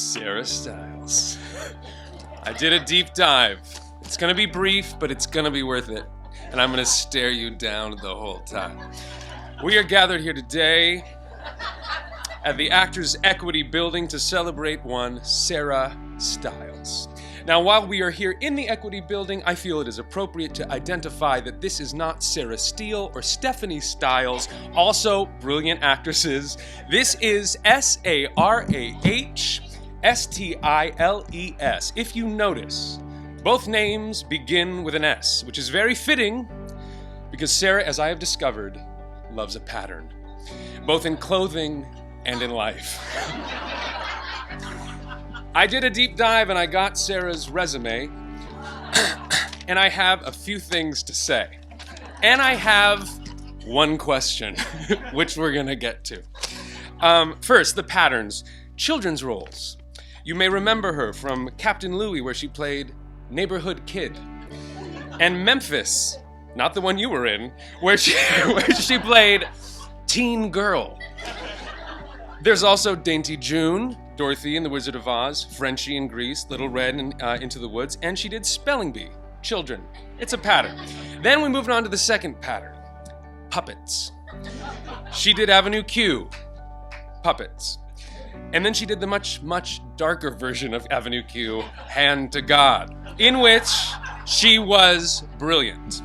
Sarah Stiles. I did a deep dive. It's gonna be brief, but it's gonna be worth it. And I'm gonna stare you down the whole time. We are gathered here today at the Actors Equity Building to celebrate one Sarah Stiles. Now, while we are here in the Equity Building, I feel it is appropriate to identify that this is not Sarah Steele or Stephanie Stiles, also brilliant actresses. This is Sarah Stiles. If you notice, both names begin with an S, which is very fitting because Sarah, as I have discovered, loves a pattern, both in clothing and in life. I did a deep dive and I got Sarah's resume, and I have a few things to say. And I have one question, which we're gonna get to. First, the patterns. Children's roles. You may remember her from Captain Louie, where she played Neighborhood Kid. And Memphis, not the one you were in, where she played Teen Girl. There's also Dainty June, Dorothy in The Wizard of Oz, Frenchie in Grease, Little Red in Into the Woods, and she did Spelling Bee, children. It's a pattern. Then we moved on to the second pattern, puppets. She did Avenue Q, puppets. And then she did the much, much darker version of Avenue Q, Hand to God, in which she was brilliant.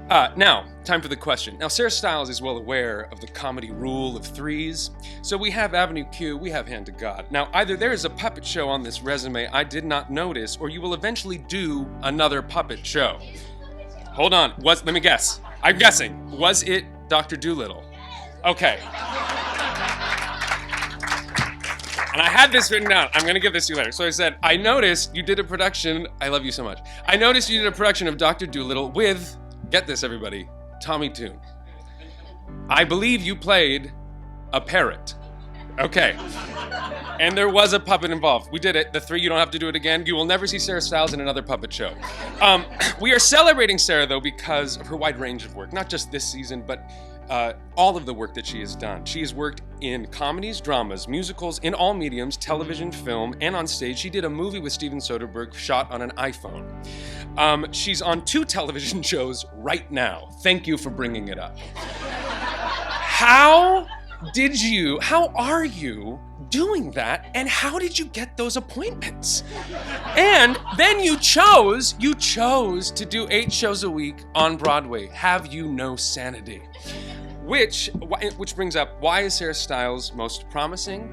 Now, time for the question. Now, Sarah Stiles is well aware of the comedy rule of threes. So we have Avenue Q, we have Hand to God. Now, either there is a puppet show on this resume I did not notice, or you will eventually do another puppet show. Hold on, let me guess. I'm guessing. Was it Dr. Dolittle? Okay. And I had this written down. I'm going to give this to you later. So I said, I noticed you did a production. I love you so much. I noticed you did a production of Dr. Dolittle with, get this everybody, Tommy Tune. I believe you played a parrot. Okay. And there was a puppet involved. We did it. The three, you don't have to do it again. You will never see Sarah Stiles in another puppet show. We are celebrating Sarah, though, because of her wide range of work. Not just this season, but all of the work that she has done. She has worked in comedies, dramas, musicals, in all mediums, television, film, and on stage. She did a movie with Steven Soderbergh shot on an iPhone. She's on 2 television shows right now. Thank you for bringing it up. How are you doing that, and how did you get those appointments? And then you chose to do 8 shows a week on Broadway. Have you no sanity? Which brings up, why is Sarah Stiles most promising?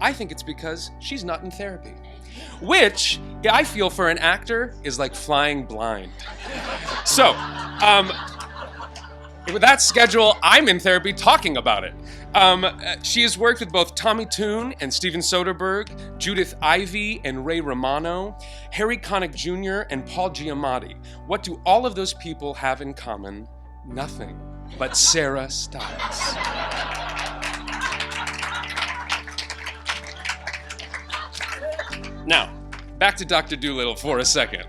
I think it's because she's not in therapy. Which, I feel for an actor, is like flying blind. So, with that schedule, I'm in therapy talking about it. She has worked with both Tommy Tune and Steven Soderbergh, Judith Ivey and Ray Romano, Harry Connick Jr. and Paul Giamatti. What do all of those people have in common? Nothing but Sarah Stiles. Now, back to Dr. Dolittle for a second.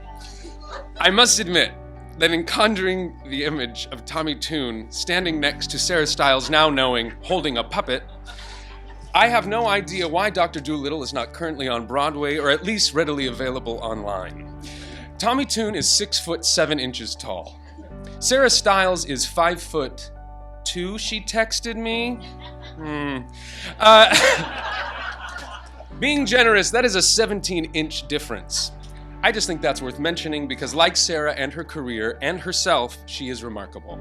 I must admit that in conjuring the image of Tommy Tune standing next to Sarah Stiles, now knowing, holding a puppet, I have no idea why Dr. Dolittle is not currently on Broadway, or at least readily available online. Tommy Tune is 6'7" tall. Sarah Stiles is 5'2", she texted me. Being generous, that is a 17-inch difference. I just think that's worth mentioning because, like Sarah and her career and herself, she is remarkable.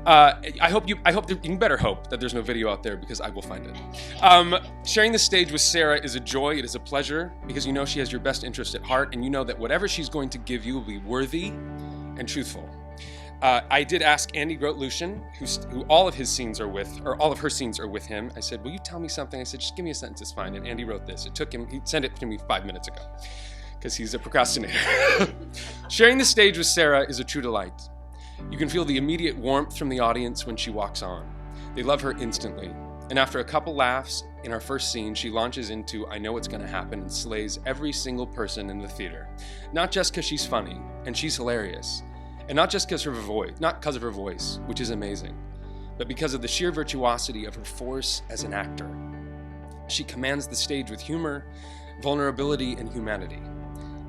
You better hope that there's no video out there because I will find it. Sharing the stage with Sarah is a joy, it is a pleasure, because you know she has your best interest at heart, and you know that whatever she's going to give you will be worthy and truthful. I did ask Andy Grote-Lucien, who all of his scenes are with, or all of her scenes are with him. I said, will you tell me something? I said, just give me a sentence, it's fine. And Andy wrote this. He sent it to me 5 minutes ago, because he's a procrastinator. Sharing the stage with Sarah is a true delight. You can feel the immediate warmth from the audience when she walks on. They love her instantly. And after a couple laughs in our first scene, she launches into I Know What's Gonna Happen and slays every single person in the theater. Not just because she's funny, and she's hilarious, and not just because of her voice, which is amazing, but because of the sheer virtuosity of her force as an actor. She commands the stage with humor, vulnerability, and humanity.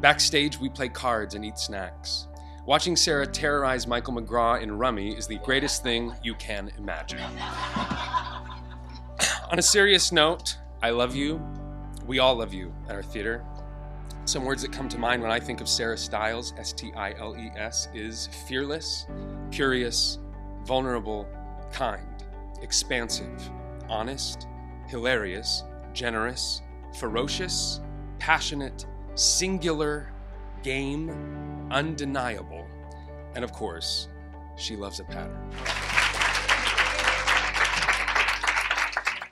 Backstage, we play cards and eat snacks. Watching Sarah terrorize Michael McGraw in Rummy is the greatest thing you can imagine. On a serious note, I love you. We all love you at our theater. Some words that come to mind when I think of Sarah Stiles, S-T-I-L-E-S, is fearless, curious, vulnerable, kind, expansive, honest, hilarious, generous, ferocious, passionate, singular, game, undeniable, and of course, she loves a pattern.